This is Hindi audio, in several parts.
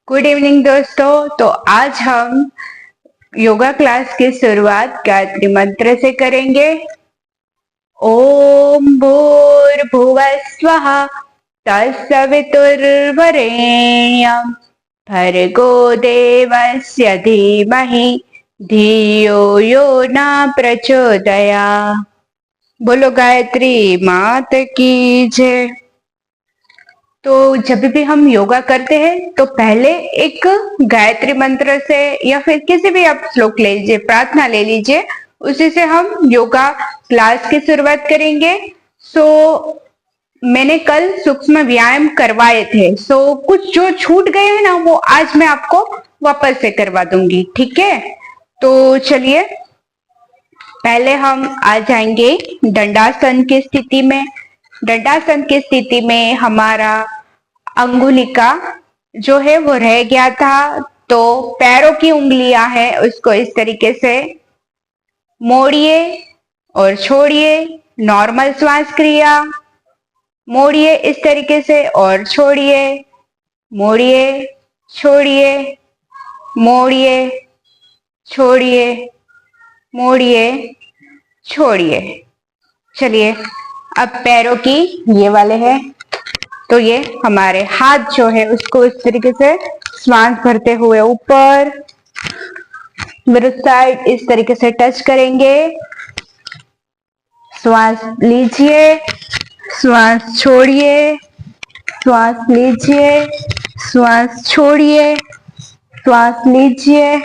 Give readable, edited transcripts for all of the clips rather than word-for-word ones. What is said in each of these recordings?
गुड इवनिंग दोस्तों। तो आज हम योगा क्लास की शुरुआत गायत्री मंत्र से करेंगे। ओम भूर्भुवः स्वः तत्सवितुर्वरेण्यं भर्गो देवस्य धीमहि धियो यो न प्रचोदयात्। बोलो गायत्री मात की जय। तो जब भी हम योगा करते हैं तो पहले एक गायत्री मंत्र से या फिर किसी भी आप श्लोक ले लीजिए, प्रार्थना ले लीजिए, उसी से हम योगा क्लास की शुरुआत करेंगे। मैंने कल सूक्ष्म व्यायाम करवाए थे, कुछ जो छूट गए हैं ना वो आज मैं आपको वापस से करवा दूंगी, ठीक है। तो चलिए पहले हम आ जाएंगे दंडासन की स्थिति में। दंडासन की स्थिति में हमारा अंगुलिका जो है वो रह गया था, तो पैरों की उंगलियां हैं उसको इस तरीके से मोड़िए और छोड़िए। नॉर्मल श्वास क्रिया, मोड़िए इस तरीके से और छोड़िए, मोड़िए छोड़िए, मोड़िए छोड़िए, मोड़िए छोड़िए। चलिए अब पैरों की ये वाले हैं, तो ये हमारे हाथ जो है उसको इस तरीके से श्वास भरते हुए ऊपर विरुद्ध साइड इस तरीके से टच करेंगे। श्वास लीजिए, श्वास छोड़िए, श्वास लीजिए, श्वास छोड़िए, श्वास लीजिए,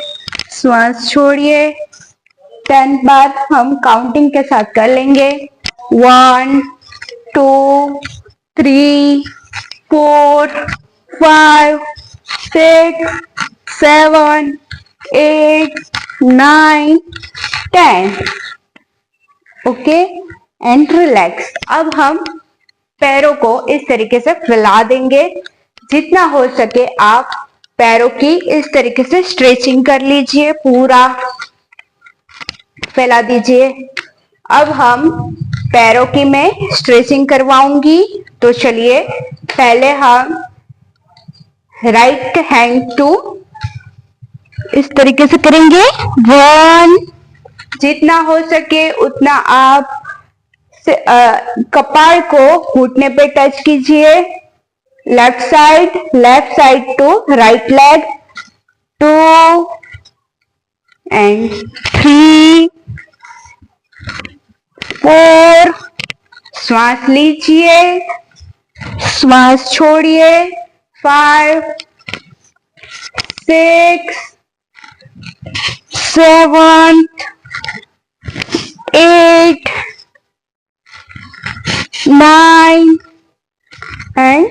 श्वास छोड़िए। 10 बार हम काउंटिंग के साथ कर लेंगे। 1 2 3 4 5 6 7 8 9 10। Okay and relax. अब हम पैरों को इस तरीके से फैला देंगे। जितना हो सके आप पैरों की इस तरीके से स्ट्रेचिंग कर लीजिए, पूरा फैला दीजिए। अब हम पैरों की मैं स्ट्रेचिंग करवाऊंगी, तो चलिए पहले हम राइट हैंड टू इस तरीके से करेंगे। 1, जितना हो सके उतना आप कपाल को घुटने पे टच कीजिए। Left side to right leg. 2 and 3 4। श्वास लीजिए, श्वास छोड़िए। 5 6 7 8 9 एंड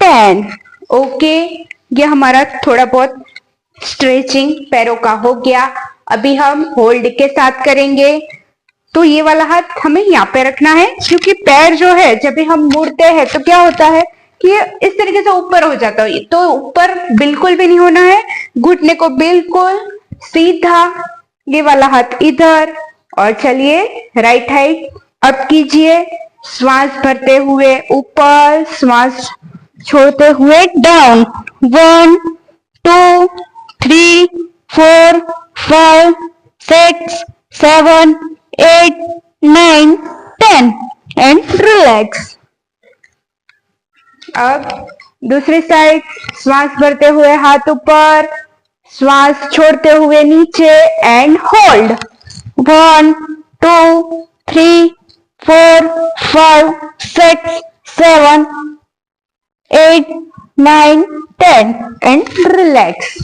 10। ओके, ये हमारा थोड़ा बहुत स्ट्रेचिंग पैरों का हो गया। अभी हम होल्ड के साथ करेंगे। तो ये वाला हाथ हमें यहाँ पे रखना है, क्योंकि पैर जो है जब भी हम मुड़ते हैं तो क्या होता है कि ये इस तरीके से ऊपर हो जाता है, तो ऊपर बिल्कुल भी नहीं होना है। घुटने को बिल्कुल सीधा, ये वाला हाथ इधर। और चलिए राइट हैंड अप कीजिए, श्वास भरते हुए ऊपर, श्वास छोड़ते हुए डाउन। 1 2 3 4 5 6 7 8 9 10 and relax. अब दूसरी साइड श्वास भरते हुए हाथ ऊपर, श्वास छोड़ते हुए नीचे एंड होल्ड। 1 2 3 4 5 6 7 8 9 10 and relax.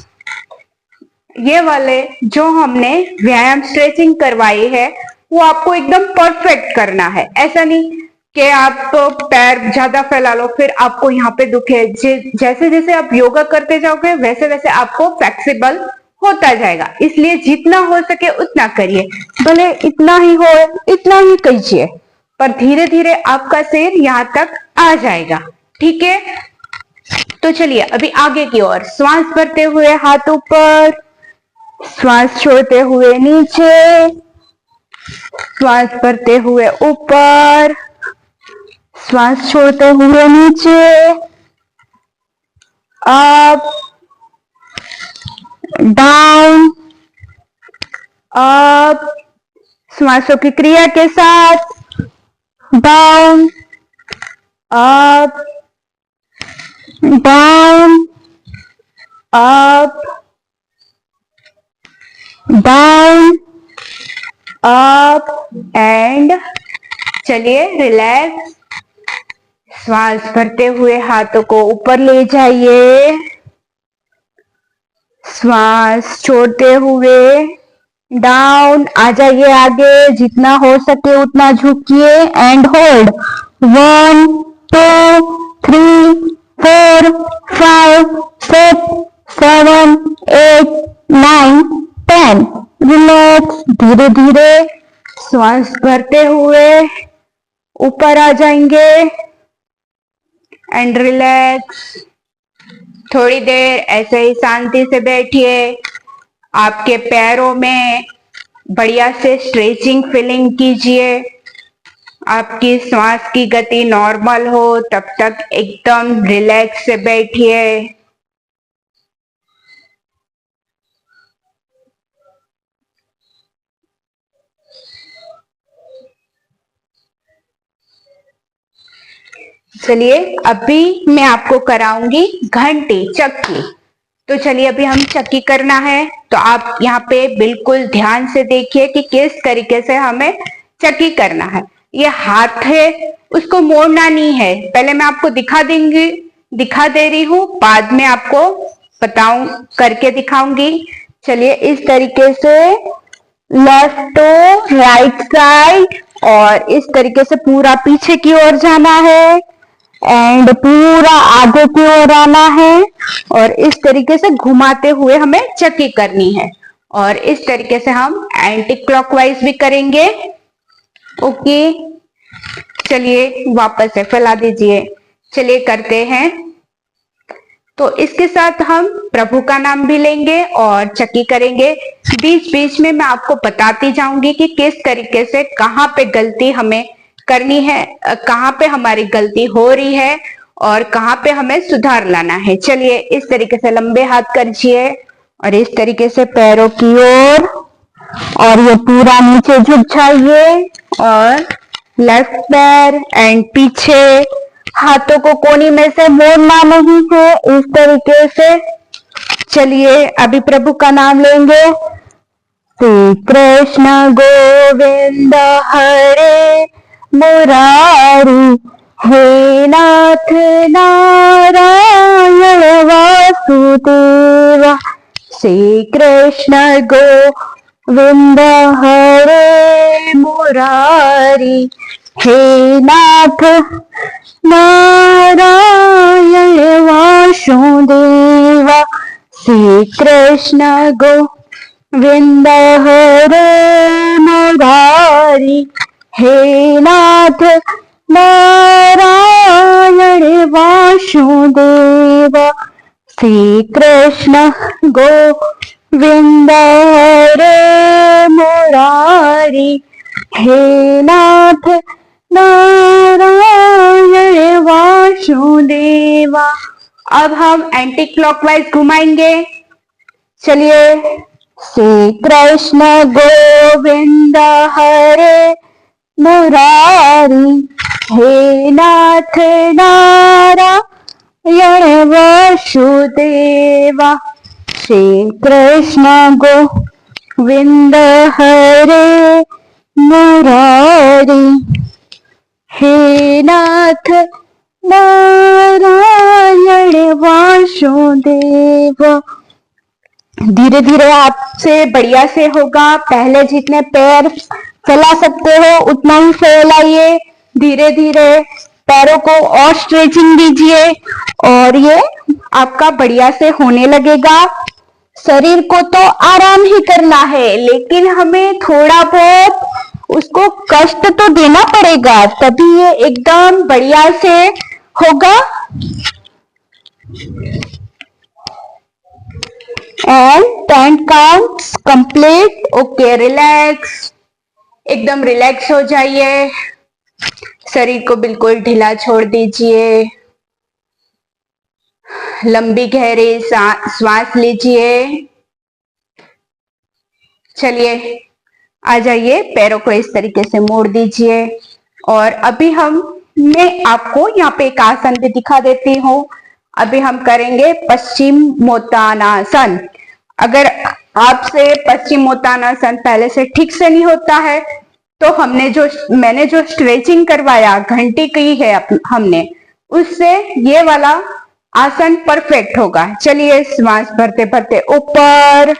ये वाले जो हमने व्यायाम स्ट्रेचिंग करवाई है वो आपको एकदम परफेक्ट करना है। ऐसा नहीं कि आप पैर ज्यादा फैला लो फिर आपको यहाँ पे दुखे। जैसे जैसे आप योगा करते जाओगे वैसे वैसे आपको फ्लेक्सिबल होता जाएगा, इसलिए जितना हो सके उतना करिए। भले इतना ही हो इतना ही कीजिए, पर धीरे धीरे आपका सिर यहाँ तक आ जाएगा, ठीक है। तो चलिए अभी आगे की ओर, श्वास भरते हुए हाथ ऊपर, श्वास छोड़ते हुए नीचे, श्वास भरते हुए ऊपर, श्वास छोड़ते हुए नीचे, अप डाउन, अप, श्वासों की क्रिया के साथ down, up, down, up, down, up and चलिए रिलैक्स। श्वास भरते हुए हाथों को ऊपर ले जाइए, श्वास छोड़ते हुए डाउन आ जाइए, आगे जितना हो सके उतना झुकिए एंड होल्ड 1 2 3 4 5 6 7 8 9 10। रिलैक्स, धीरे धीरे श्वास भरते हुए ऊपर आ जाएंगे एंड रिलैक्स। थोड़ी देर ऐसे ही शांति से बैठिए, आपके पैरों में बढ़िया से स्ट्रेचिंग फीलिंग कीजिए, आपकी श्वास की गति नॉर्मल हो तब तक एकदम रिलैक्स से बैठिए। चलिए अभी मैं आपको कराऊंगी घंटी चक्की। तो चलिए अभी हम चक्की करना है, तो आप यहाँ पे बिल्कुल ध्यान से देखिए कि किस तरीके से हमें चक्की करना है। ये हाथ है, उसको मोड़ना नहीं है। पहले मैं आपको दिखा दे रही हूँ, बाद में आपको बताऊं करके दिखाऊंगी। चलिए इस तरीके से लेफ्ट टू राइट साइड और इस तरीके से पूरा पीछे की ओर जाना है एंड पूरा आगे की ओर आना है और इस तरीके से घुमाते हुए हमें चक्की करनी है। और इस तरीके से हम एंटी क्लॉकवाइज भी करेंगे। ओके, चलिए वापस से फैला दीजिए। चलिए करते हैं। तो इसके साथ हम प्रभु का नाम भी लेंगे और चक्की करेंगे। बीच बीच में मैं आपको बताती जाऊंगी कि किस तरीके से कहाँ पे गलती हमें करनी है, कहाँ पे हमारी गलती हो रही है और कहाँ पे हमें सुधार लाना है। चलिए इस तरीके से लंबे हाथ करिए और इस तरीके से पैरों की ओर और ये पूरा नीचे झुक जाइए और लेफ्ट पैर एंड पीछे, हाथों को कोनी में से मोड़ना नहीं है, इस तरीके से। चलिए अभी प्रभु का नाम लेंगे। श्री कृष्ण गोविंद हरे मुरारी, हे नाथ नारायण वासुदेव। श्री कृष्ण गोविंद हरे मुरारी, हे नाथ नारायण वासुदेव। श्री कृष्ण गोविंद हरे मुरारी, हे नाथ नारायण वासुदेव। श्री कृष्ण गोविंद हरे मुरारी, हे नाथ नारायण वासुदेव। अब हम एंटी क्लॉकवाइज घुमाएंगे। चलिए, श्री कृष्ण गोविंद हरे मुरारी, हे नाथ नारायण वासुदेव। श्री कृष्ण गोविंद हरे मुरारी, हे नाथ नारायण वासुदेव। धीरे धीरे आपसे बढ़िया से होगा। पहले जितने पैर फैला सकते हो उतना ही फैलाइए। धीरे धीरे पैरों को और स्ट्रेचिंग दीजिए और ये आपका बढ़िया से होने लगेगा। शरीर को तो आराम ही करना है, लेकिन हमें थोड़ा बहुत उसको कष्ट तो देना पड़ेगा, तभी ये एकदम बढ़िया से होगा। And 10 counts complete. Okay, relax, एकदम रिलैक्स हो जाइए। शरीर को बिल्कुल ढीला छोड़ दीजिए। लंबी गहरी सांस लीजिए चलिए आ जाइए, पैरों को इस तरीके से मोड़ दीजिए। और अभी मैं आपको यहाँ पे एक आसन भी दिखा देती हूँ। अभी हम करेंगे पश्चिमोत्तानासन। अगर आपसे पश्चिमोत्तानासन पहले से ठीक से नहीं होता है तो मैंने जो स्ट्रेचिंग करवाया, घंटी की है हमने, उससे ये वाला आसन परफेक्ट होगा। चलिए श्वास भरते भरते ऊपर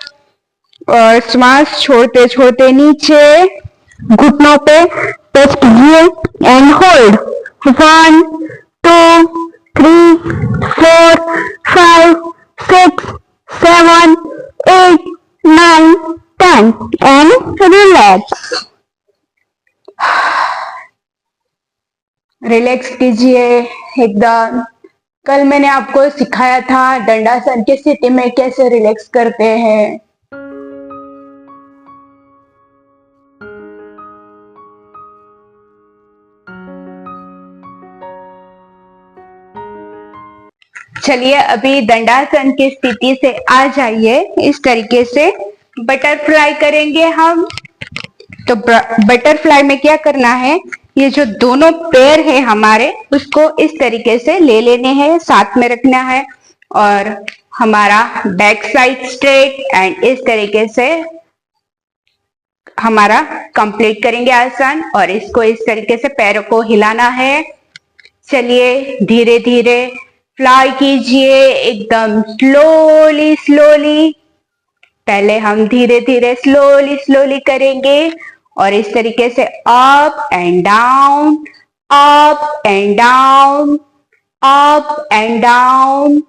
और श्वास छोड़ते छोड़ते नीचे, घुटनों पे टच कीजिए and hold. 1 2 3 4 5 6 7 8 9 10 and relax. Relax कीजिए एकदम। कल मैंने आपको सिखाया था दंडासन की स्थिति में कैसे रिलैक्स करते हैं। चलिए अभी दंडासन की स्थिति से आ जाइए। इस तरीके से बटरफ्लाई करेंगे हम। तो बटरफ्लाई में क्या करना है, ये जो दोनों पैर है हमारे, उसको इस तरीके से ले लेने हैं, साथ में रखना है और हमारा बैक साइड स्ट्रेट एंड इस तरीके से हमारा कंप्लीट करेंगे आसन। और इसको इस तरीके से पैरों को हिलाना है। चलिए धीरे धीरे फ्लाई कीजिए, एकदम स्लोली स्लोली। पहले हम धीरे धीरे स्लोली स्लोली करेंगे और इस तरीके से up and down, up and down, up and down,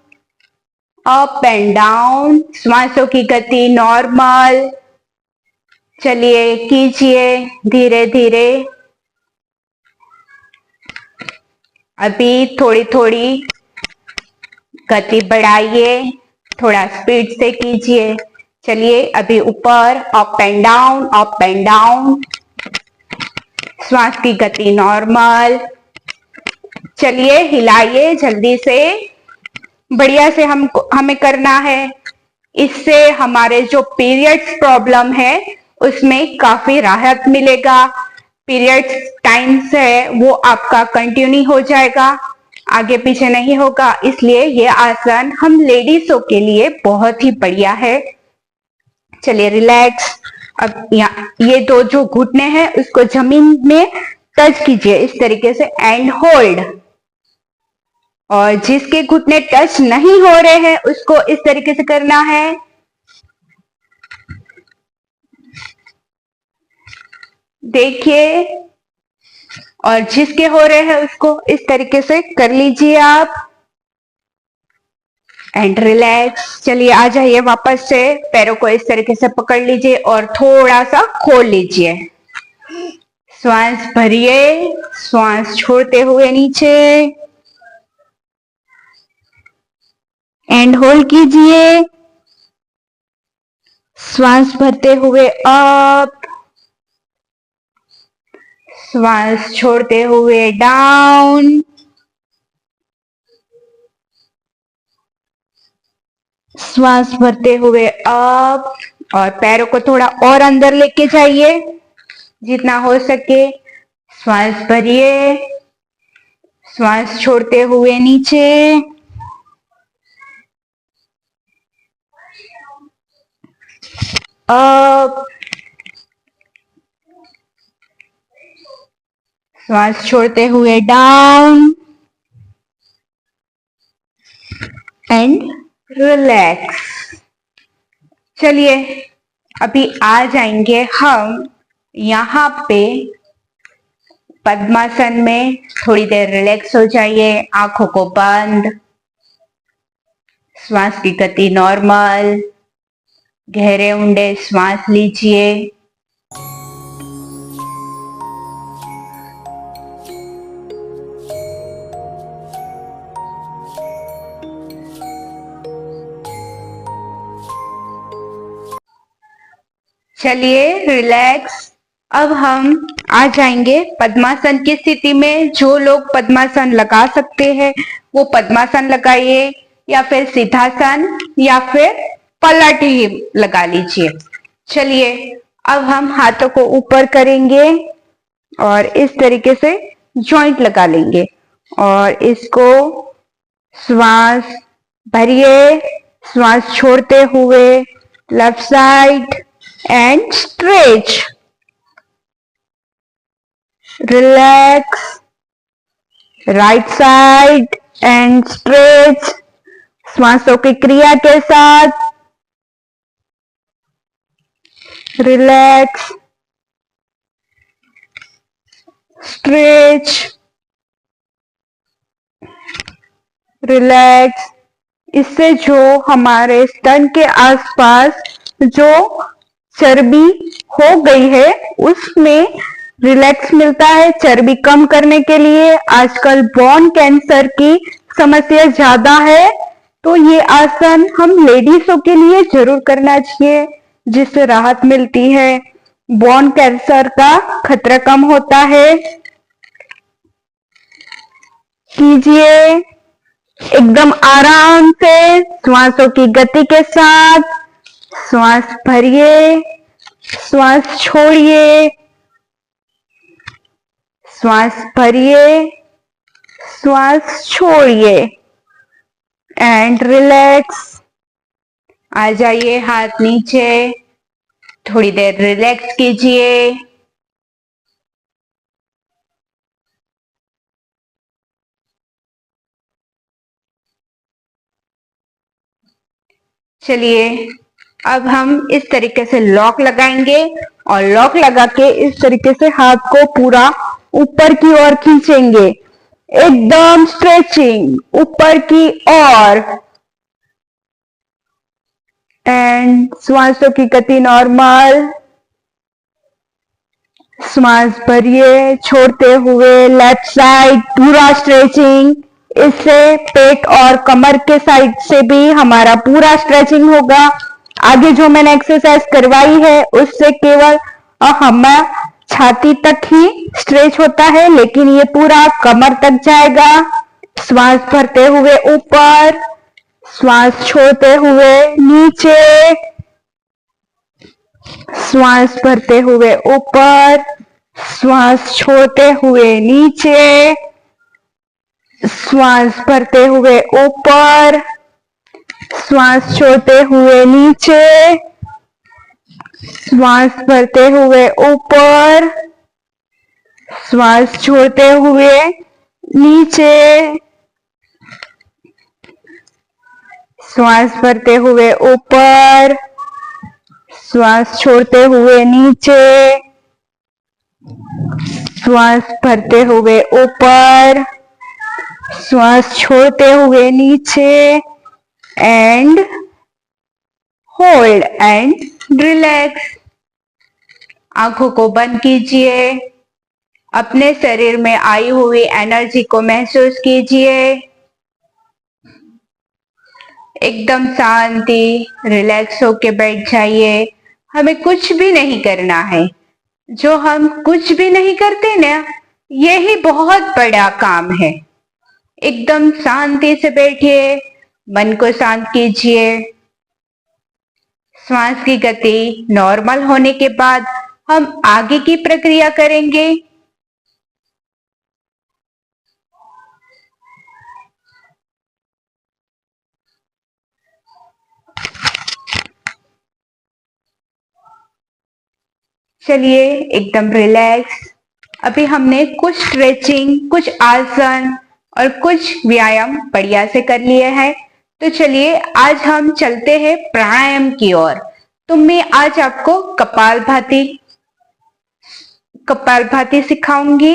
up and down. श्वासों की गति नॉर्मल। चलिए कीजिए धीरे धीरे। अभी थोड़ी थोड़ी गति बढ़ाइए, थोड़ा स्पीड से कीजिए। चलिए अभी ऊपर up and down, up and down. श्वास की गति नॉर्मल। चलिए हिलाइए जल्दी से, बढ़िया से हमें करना है। इससे हमारे जो पीरियड्स प्रॉब्लम है उसमें काफी राहत मिलेगा। पीरियड्स टाइम है वो आपका कंटिन्यू हो जाएगा, आगे पीछे नहीं होगा। इसलिए ये आसन हम लेडीजों के लिए बहुत ही बढ़िया है। चलिए रिलैक्स। अब ये दो जो घुटने हैं उसको जमीन में टच कीजिए इस तरीके से एंड होल्ड। और जिसके घुटने टच नहीं हो रहे हैं उसको इस तरीके से करना है। देखिए, और जिसके हो रहे हैं उसको इस तरीके से कर लीजिए आप एंड रिलैक्स। चलिए आ जाइए वापस से, पैरों को इस तरीके से पकड़ लीजिए और थोड़ा सा खोल लीजिए। श्वास भरिए, श्वास छोड़ते हुए नीचे एंड होल्ड कीजिए। श्वास भरते हुए अप, श्वास छोड़ते हुए डाउन। श्वास भरते हुए अप और पैरों को थोड़ा और अंदर लेके जाइए जितना हो सके। श्वास भरिए, श्वास छोड़ते हुए नीचे अप, श्वास छोड़ते हुए डाउन एंड रिलैक्स। चलिए अभी आ जाएंगे हम यहाँ पे पद्मासन में। थोड़ी देर रिलैक्स हो जाइए, आंखों को बंद, श्वास की गति नॉर्मल। गहरे ऊंडे श्वास लीजिए। चलिए रिलैक्स। अब हम आ जाएंगे पद्मासन की स्थिति में। जो लोग पद्मासन लगा सकते हैं वो पद्मासन लगाइए, या फिर सिद्धासन या फिर पलटी लगा लीजिए। चलिए अब हम हाथों को ऊपर करेंगे और इस तरीके से जॉइंट लगा लेंगे और इसको श्वास भरिए, श्वास छोड़ते हुए left side and stretch, relax, right side and stretch, श्वासों की क्रिया के साथ रिलैक्स, स्ट्रेच, रिलैक्स। इससे जो हमारे स्तन के आसपास जो चर्बी हो गई है उसमें रिलैक्स मिलता है। चर्बी कम करने के लिए आजकल बोन कैंसर की समस्या ज्यादा है, तो ये आसन हम लेडीजों के लिए जरूर करना चाहिए, जिससे राहत मिलती है, बोन कैंसर का खतरा कम होता है। कीजिए एकदम आराम से, श्वासों की गति के साथ। श्वास भरिए, श्वास छोड़िए, श्वास भरिए, श्वास छोड़िए एंड रिलैक्स। आ जाइए हाथ नीचे, थोड़ी देर रिलैक्स कीजिए। चलिए अब हम इस तरीके से लॉक लगाएंगे और लॉक लगा के इस तरीके से हाथ को पूरा ऊपर की ओर खींचेंगे, एकदम स्ट्रेचिंग ऊपर की ओर एंड श्वासों की गति नॉर्मल। श्वास भरिए, छोड़ते हुए लेफ्ट साइड पूरा स्ट्रेचिंग। इससे पेट और कमर के साइड से भी हमारा पूरा स्ट्रेचिंग होगा। आगे जो मैंने एक्सरसाइज करवाई है उससे केवल हमारा छाती तक ही स्ट्रेच होता है, लेकिन ये पूरा कमर तक जाएगा। श्वास भरते हुए ऊपर, श्वास छोड़ते हुए नीचे, श्वास भरते हुए ऊपर, श्वास छोड़ते हुए नीचे, श्वास भरते हुए ऊपर, श्वास छोड़ते हुए नीचे, श्वास भरते हुए ऊपर, श्वास छोड़ते हुए नीचे, श्वास भरते हुए ऊपर, श्वास छोड़ते हुए नीचे, श्वास भरते हुए ऊपर, श्वास छोड़ते हुए नीचे एंड होल्ड एंड रिलैक्स। आंखों को बंद कीजिए, अपने शरीर में आई हुई एनर्जी को महसूस कीजिए। एकदम शांति, रिलैक्स होके बैठ जाइए। हमें कुछ भी नहीं करना है। जो हम कुछ भी नहीं करते ना, यही बहुत बड़ा काम है। एकदम शांति से बैठिए, मन को शांत कीजिए। श्वास की गति नॉर्मल होने के बाद हम आगे की प्रक्रिया करेंगे। चलिए एकदम रिलैक्स। अभी हमने कुछ स्ट्रेचिंग, कुछ आसन और कुछ व्यायाम बढ़िया से कर लिए हैं। तो चलिए आज हम चलते हैं प्राणायाम की ओर। तो मैं आज आपको कपालभाति सिखाऊंगी।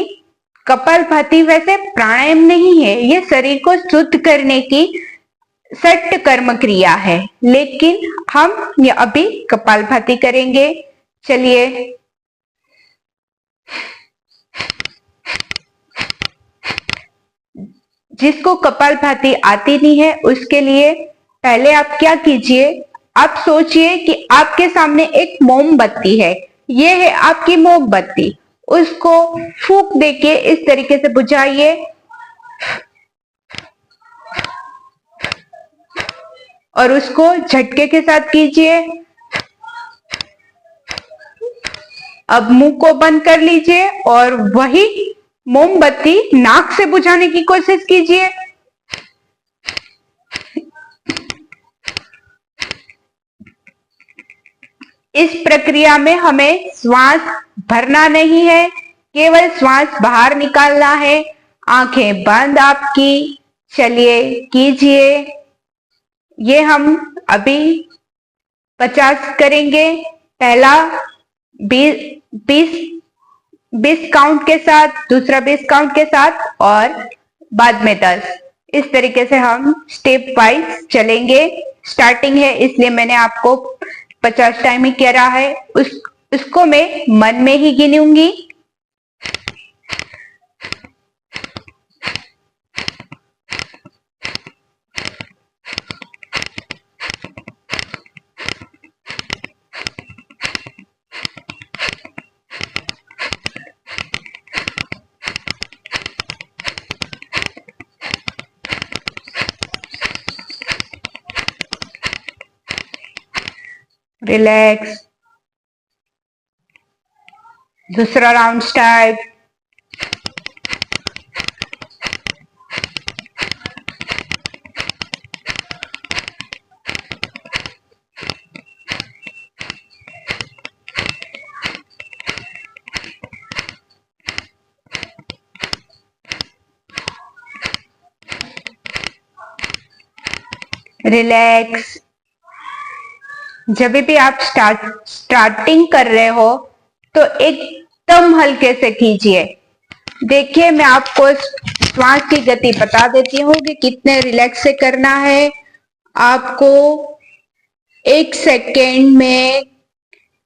कपालभाति वैसे प्राणायाम नहीं है, ये शरीर को शुद्ध करने की सट कर्म क्रिया है, लेकिन हम ये अभी कपालभाति करेंगे। चलिए जिसको कपालभाति आती नहीं है उसके लिए पहले आप क्या कीजिए, आप सोचिए कि आपके सामने एक मोमबत्ती है। ये है आपकी मोमबत्ती, उसको फूंक देके इस तरीके से बुझाइए और उसको झटके के साथ कीजिए। अब मुंह को बंद कर लीजिए और वही मोमबत्ती नाक से बुझाने की कोशिश कीजिए। इस प्रक्रिया में हमें श्वास भरना नहीं है, केवल श्वास बाहर निकालना है। आंखें बंद आपकी, चलिए कीजिए। ये हम अभी 50 करेंगे। पहला 20 काउंट के साथ, दूसरा 20 काउंट के साथ और बाद में 10। इस तरीके से हम स्टेप वाइज चलेंगे। स्टार्टिंग है इसलिए मैंने आपको 50 टाइम ही करा है। उसको मैं मन में ही गिनूंगी। रिलैक्स। दूसरा राउंड स्टार्ट। रिलैक्स। जब भी आप स्टार्टिंग कर रहे हो तो एकदम हल्के से कीजिए। देखिए मैं आपको श्वास की गति बता देती हूँ कि कितने रिलैक्स से करना है। आपको 1 सेकेंड में,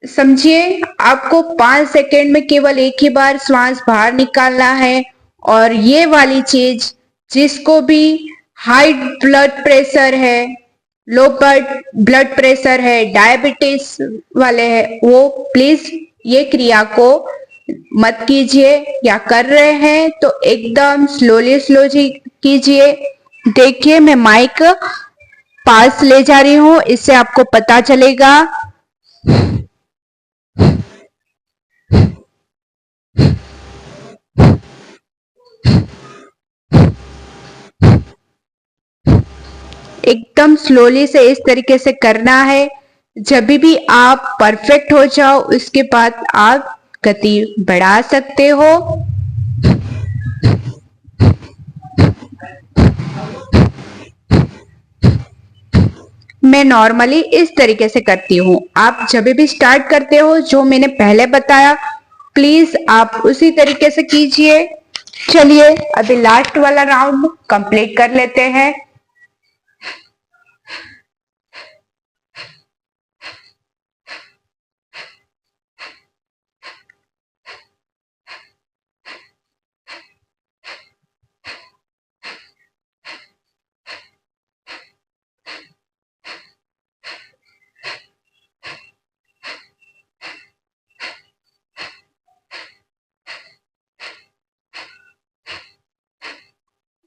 समझिए आपको 5 सेकेंड में केवल एक ही बार श्वास बाहर निकालना है। और ये वाली चीज जिसको भी हाई ब्लड प्रेशर है, लो ब्लड प्रेशर है, डायबिटीज वाले हैं, वो प्लीज ये क्रिया को मत कीजिए, या कर रहे हैं तो एकदम स्लोली कीजिए। देखिए मैं माइक पास ले जा रही हूं, इससे आपको पता चलेगा। एकदम स्लोली से इस तरीके से करना है। जब भी आप परफेक्ट हो जाओ उसके बाद आप गति बढ़ा सकते हो। मैं नॉर्मली इस तरीके से करती हूँ। आप जब भी स्टार्ट करते हो जो मैंने पहले बताया, प्लीज आप उसी तरीके से कीजिए। चलिए अभी लास्ट वाला राउंड कंप्लीट कर लेते हैं।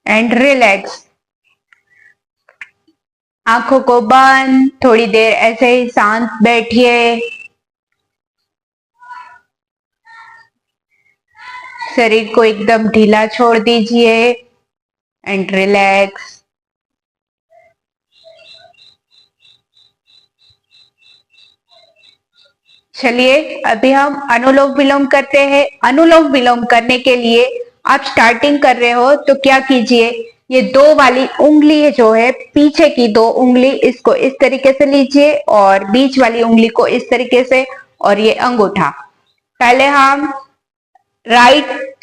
And relax. आंखों को बंद, थोड़ी देर ऐसे ही शांत बैठिए। शरीर को एकदम ढीला छोड़ दीजिए एंड रिलैक्स। चलिए अभी हम अनुलोम विलोम करते हैं। अनुलोम विलोम करने के लिए आप स्टार्टिंग कर रहे हो तो क्या कीजिए, ये 2 वाली उंगली है जो है पीछे की 2 उंगली, इसको इस तरीके से लीजिए और बीच वाली उंगली को इस तरीके से, और ये अंगूठा। पहले हम राइट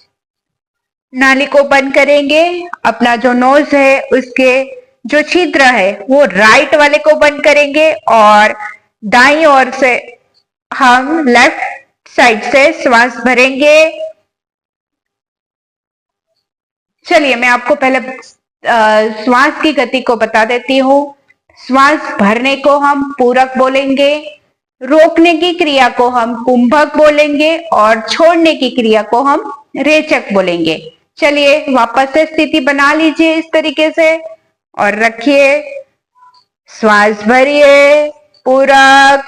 नाली को बंद करेंगे। अपना जो नोज है उसके जो छिद्र है वो राइट वाले को बंद करेंगे और दाईं ओर से हम लेफ्ट साइड से श्वास भरेंगे। चलिए मैं आपको पहले श्वास की गति को बता देती हूँ। श्वास भरने को हम पूरक बोलेंगे, रोकने की क्रिया को हम कुंभक बोलेंगे और छोड़ने की क्रिया को हम रेचक बोलेंगे। चलिए वापस से स्थिति बना लीजिए इस तरीके से और रखिए। श्वास भरिए, पूरक,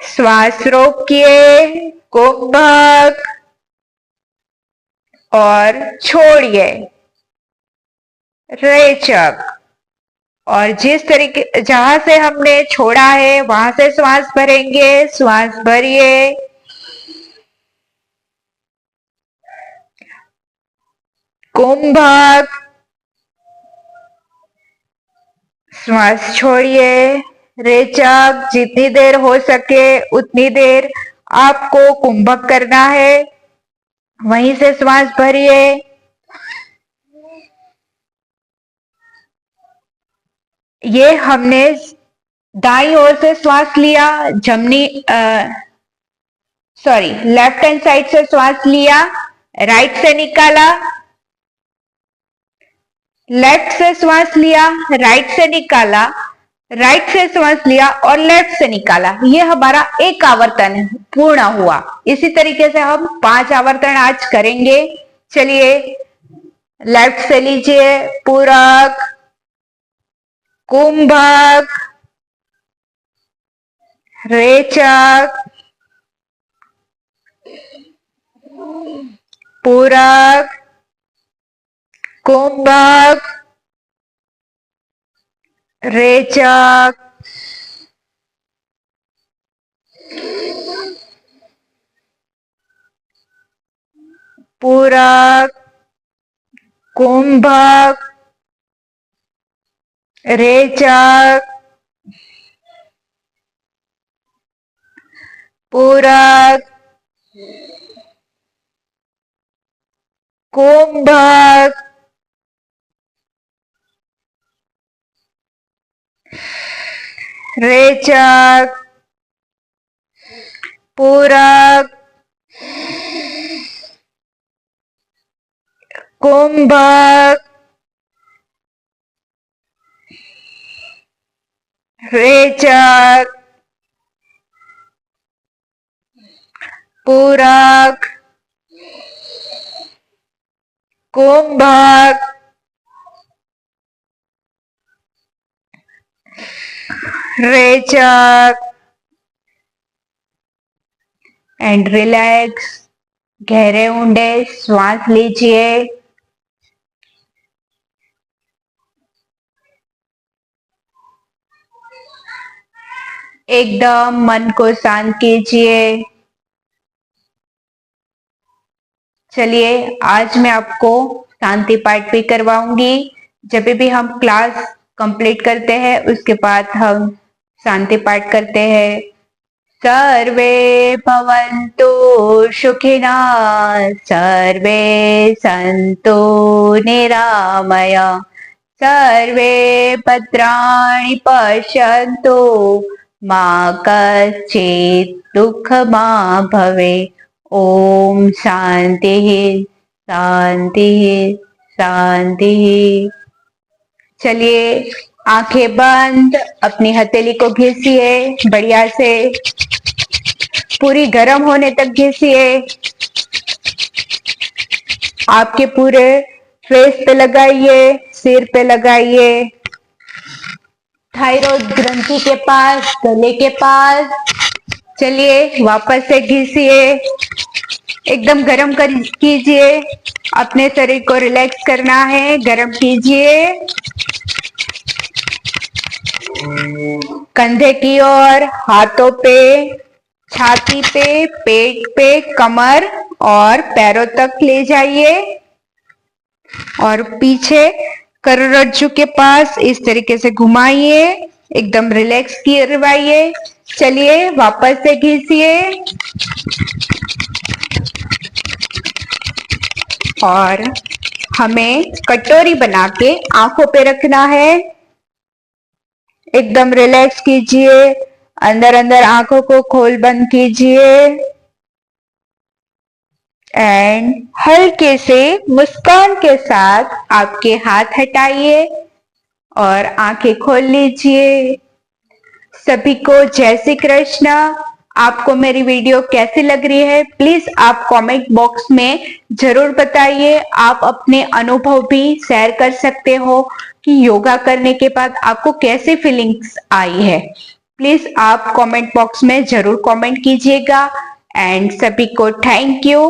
श्वास रोकिए, कुंभक, और छोड़िए, रेचक। और जिस तरीके जहां से हमने छोड़ा है वहां से श्वास भरेंगे। श्वास भरिए, कुंभक, श्वास छोड़िए, रेचक। जितनी देर हो सके उतनी देर आपको कुंभक करना है, वहीं से श्वास भरिए। ये हमने दाईं ओर से श्वास लिया, लेफ्ट हैंड साइड से श्वास लिया, राइट से निकाला, लेफ्ट से श्वास लिया, राइट से निकाला, राइट से श्वास लिया और लेफ्ट से निकाला। ये हमारा एक आवर्तन पूर्ण हुआ। इसी तरीके से हम 5 आवर्तन आज करेंगे। चलिए, लेफ्ट से लीजिए, पूरक, कुंभक, रेचक, पूरक, कुंभक, रेचक, पूरक, कुंभक, रेचक, पूरक, कुंभक, रेचक, पूरक, कुंभक, रेचक, पूरक, कुंभक, रेचक, एंड रिलैक्स। गहरे ऊंडे श्वास लीजिए। एकदम मन को शांत कीजिए। चलिए, आज मैं आपको शांति पाठ भी करवाऊंगी। जब भी हम क्लास कंप्लीट करते हैं उसके बाद हम शांति पाठ करते हैं। सर्वे भवन्तु सुखिनः, सर्वे सन्तु निरामया, सर्वे भद्राणि पश्यन्तु, मा कश्चित् दुःखमाप्नुयात् भवेत्। ओम शांति शांति शांति। चलिए, आंखें बंद, अपनी हथेली को घिसिए बढ़िया से, पूरी गर्म होने तक घिसिए। आपके पूरे फेस पे लगाइए, सिर पे लगाइए, थायराइड ग्रंथि के पास, गले के पास। चलिए, वापस से घिसिए, एकदम गर्म कीजिए। अपने शरीर को रिलैक्स करना है, गर्म कीजिए। कंधे की ओर, हाथों पे, छाती पे, पेट पे, कमर और पैरों तक ले जाइए और पीछे करोड़रज्जु के पास इस तरीके से घुमाइए, एकदम रिलैक्स करवाइए। चलिए, वापस से घिसिए और हमें कटोरी बना के आंखों पे रखना है। एकदम रिलैक्स कीजिए, अंदर अंदर आंखों को खोल बंद कीजिए एंड हल्के से मुस्कान के साथ आपके हाथ हटाइए और आंखें खोल लीजिए। सभी को जय श्री कृष्ण। आपको मेरी वीडियो कैसी लग रही है प्लीज आप कमेंट बॉक्स में जरूर बताइए। आप अपने अनुभव भी शेयर कर सकते हो कि योगा करने के बाद आपको कैसी फीलिंग्स आई है। प्लीज आप कमेंट बॉक्स में जरूर कमेंट कीजिएगा एंड सभी को थैंक यू।